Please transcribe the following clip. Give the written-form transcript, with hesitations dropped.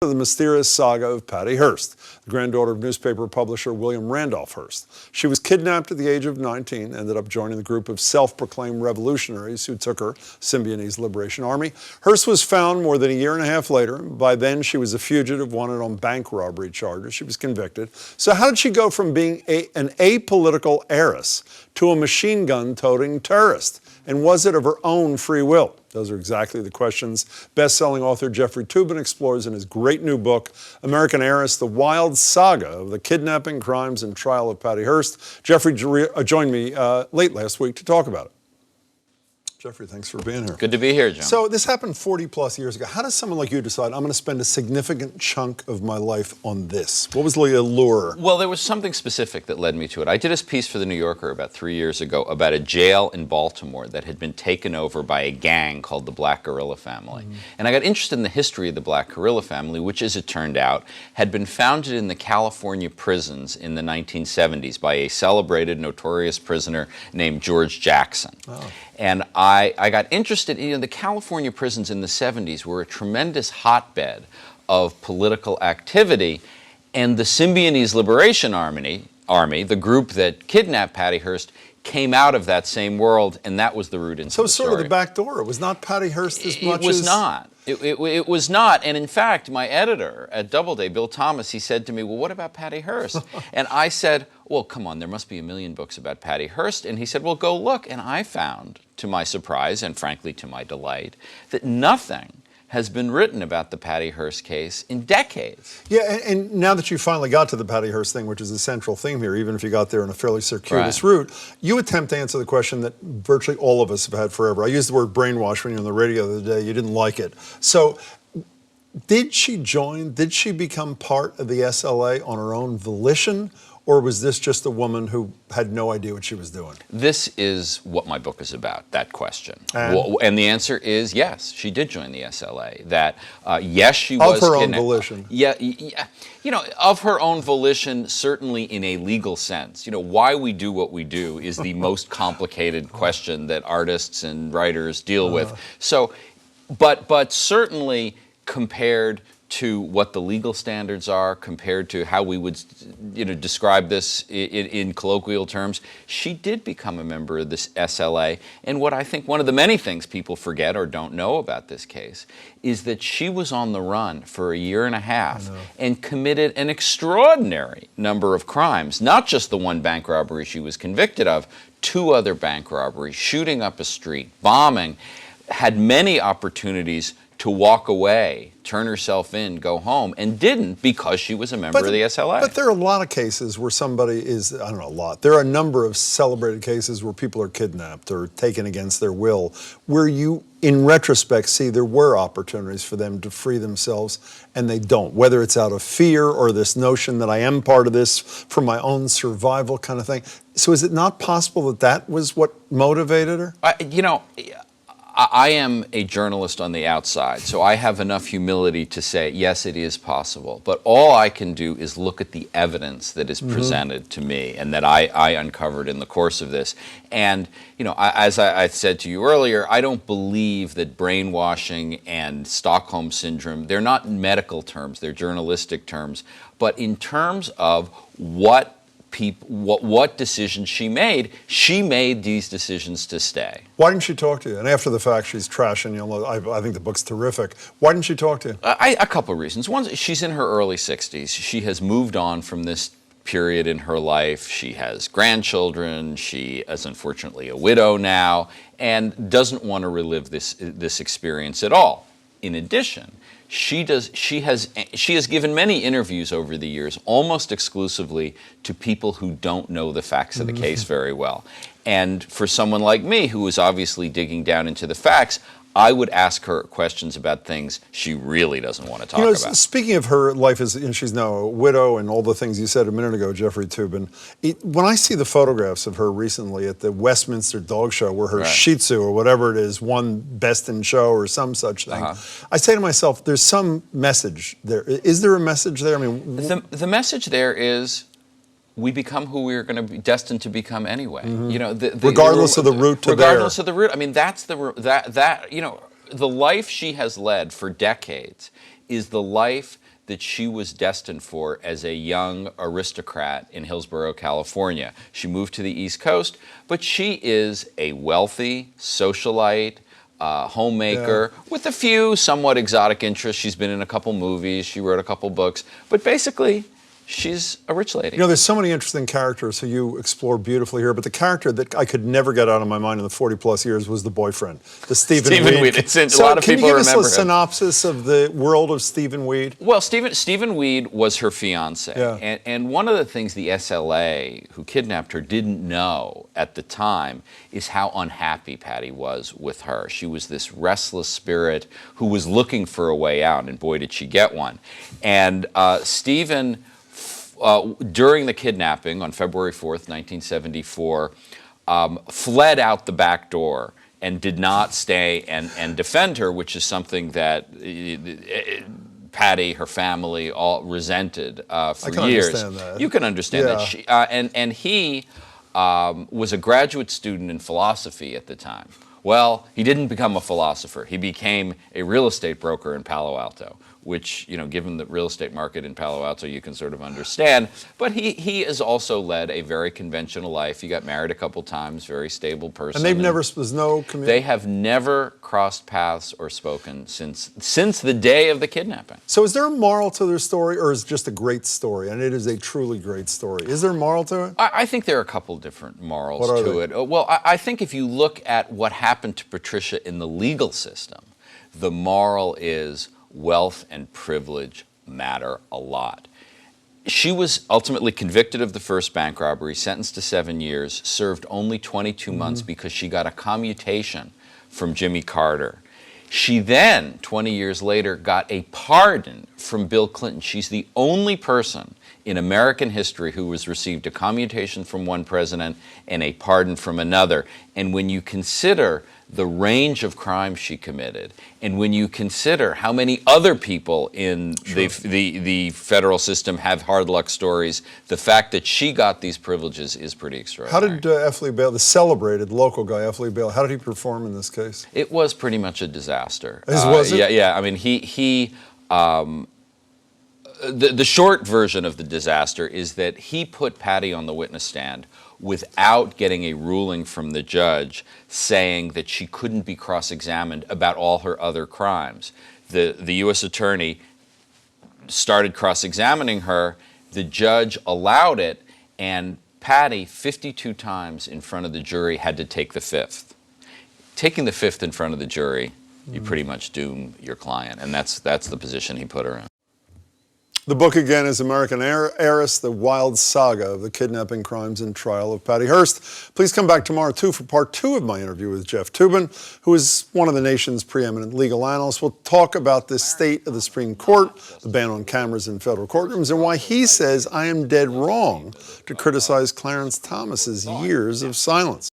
The mysterious saga of Patty Hearst, the granddaughter of newspaper publisher William Randolph Hearst. She was kidnapped at the age of 19, ended up joining the group of self-proclaimed revolutionaries who took her, Symbionese Liberation Army. Hearst was found more than a year and a half later. By then, she was a fugitive wanted on bank robbery charges. She was convicted. So how did she go from being an apolitical heiress to a machine gun-toting terrorist? And was it of her own free will? Those are exactly the questions best-selling author Jeffrey Toobin explores in his great new book, American Heiress, The Wild Saga of the Kidnapping, Crimes, and Trial of Patty Hearst. Jeffrey joined me late last week to talk about it. Jeffrey, thanks for being here. Good to be here, John. So this happened 40-plus years ago. How does someone like you decide, I'm going to spend a significant chunk of my life on this? What was the allure? Well, there was something specific that led me to it. I did a piece for The New Yorker about 3 years ago about a jail in Baltimore that had been taken over by a gang called the Black Guerrilla Family. And I got interested in the history of the Black Guerrilla Family, which, as it turned out, had been founded in the California prisons in the 1970s by a celebrated, notorious prisoner named George Jackson. Oh. And I got interested in, the California prisons in the 70s were a tremendous hotbed of political activity, and the Symbionese Liberation Army, the group that kidnapped Patty Hearst, came out of that same world, and that was the root into the story. So sort of the back door. It was not Patty Hearst as much as... It was not. It was not. And in fact, my editor at Doubleday, Bill Thomas, he said to me, well, what about Patty Hearst? And I said, well, come on, there must be a million books about Patty Hearst. And he said, well, go look. And I found, to my surprise, and frankly to my delight, that nothing has been written about the Patty Hearst case in decades. Yeah, and now that you finally got to the Patty Hearst thing, which is the central theme here, even if you got there in a fairly circuitous route, you attempt to answer the question that virtually all of us have had forever. I used the word brainwash when you were on the radio the other day. You didn't like it. So did she join, did she become part of the SLA on her own volition? Or was this just a woman who had no idea what she was doing? This is what my book is about, that question. And the answer is yes, she did join the SLA. That, yes, she was... Of her own volition. Yeah, you know, of her own volition, certainly in a legal sense. You know, why we do what we do is the most complicated question that artists and writers deal with. So, but certainly compared to what the legal standards are, compared to how we would, describe this in colloquial terms, she did become a member of this SLA. And what I think one of the many things people forget or don't know about this case is that she was on the run for a year and a half and committed an extraordinary number of crimes, not just the one bank robbery she was convicted of, 2 other bank robberies, shooting up a street, bombing, had many opportunities to walk away, turn herself in, go home, and didn't because she was a member of the SLA. But there are a lot of cases where somebody is, I don't know, a lot. There are a number of celebrated cases where people are kidnapped or taken against their will, where you, in retrospect, see there were opportunities for them to free themselves, and they don't, whether it's out of fear or this notion that I am part of this for my own survival kind of thing. So is it not possible that that was what motivated her? I am a journalist on the outside, so I have enough humility to say, yes, it is possible. But all I can do is look at the evidence that is presented to me and that I uncovered in the course of this. And, as I said to you earlier, I don't believe that brainwashing and Stockholm Syndrome, they're not medical terms, they're journalistic terms. But in terms of what decisions she made these decisions to stay. Why didn't she talk to you? And after the fact, she's trashing you. I think the book's terrific. Why didn't she talk to you? A couple of reasons. One, she's in her early 60s. She has moved on from this period in her life. She has grandchildren. She is unfortunately a widow now and doesn't want to relive this experience at all. In addition, she has given many interviews over the years, almost exclusively to people who don't know the facts of the case very well. And for someone like me, who is obviously digging down into the facts, I would ask her questions about things she really doesn't want to talk about. Speaking of her life, she's now a widow and all the things you said a minute ago, Jeffrey Toobin, when I see the photographs of her recently at the Westminster Dog Show where her Shih Tzu or whatever it is won Best in Show or some such thing, I say to myself, there's some message there. Is there a message there? I mean, the message there is we become who we are going to be destined to become anyway. Regardless of the route to there. Regardless of the route. I mean, that's the life she has led for decades is the life that she was destined for as a young aristocrat in Hillsborough, California. She moved to the East Coast, but she is a wealthy socialite, homemaker, with a few somewhat exotic interests. She's been in a couple movies, she wrote a couple books, but basically, she's a rich lady. You know, there's so many interesting characters who you explore beautifully here, but the character that I could never get out of my mind in the 40-plus years was the boyfriend, the Stephen Weed. A lot of people remember him. Can you give us a synopsis of the world of Stephen Weed? Well, Stephen Weed was her fiancé. Yeah. And one of the things the SLA, who kidnapped her, didn't know at the time is how unhappy Patty was with her. She was this restless spirit who was looking for a way out, and boy, did she get one. And Stephen, during the kidnapping on February 4th, 1974, fled out the back door and did not stay and defend her, which is something that Patty, her family, all resented for years. Understand that. You can understand that. And he was a graduate student in philosophy at the time. Well, he didn't become a philosopher. He became a real estate broker in Palo Alto, which, given the real estate market in Palo Alto, you can sort of understand. But he has also led a very conventional life. He got married a couple times, very stable person. And there's no community? They have never crossed paths or spoken since the day of the kidnapping. So is there a moral to their story, or is it just a great story? And it is a truly great story. Is there a moral to it? I think there are a couple different morals to it. Well, I think if you look at what happened to Patricia in the legal system, the moral is wealth and privilege matter a lot. She was ultimately convicted of the first bank robbery, sentenced to 7 years, served only 22 months because she got a commutation from Jimmy Carter. She then, 20 years later, got a pardon from Bill Clinton. She's the only person in American history who has received a commutation from one president and a pardon from another. And when you consider the range of crimes she committed, and when you consider how many other people in the federal system have hard luck stories, the fact that she got these privileges is pretty extraordinary. How did F. Lee Bailey, the celebrated local guy, F. Lee Bailey, how did he perform in this case? It was pretty much a disaster. Was it? Yeah. I mean, the short version of the disaster is that he put Patty on the witness stand without getting a ruling from the judge saying that she couldn't be cross-examined about all her other crimes. The U.S. attorney started cross-examining her, the judge allowed it, and Patty, 52 times in front of the jury, had to take the fifth. Taking the fifth in front of the jury, you pretty much doom your client, and that's the position he put her in. The book, again, is American Heiress, the wild saga of the kidnapping, crimes, and trial of Patty Hearst. Please come back tomorrow, too, for part 2 of my interview with Jeff Toobin, who is one of the nation's preeminent legal analysts. We'll talk about the state of the Supreme Court, the ban on cameras in federal courtrooms, and why he says I am dead wrong to criticize Clarence Thomas's years of silence.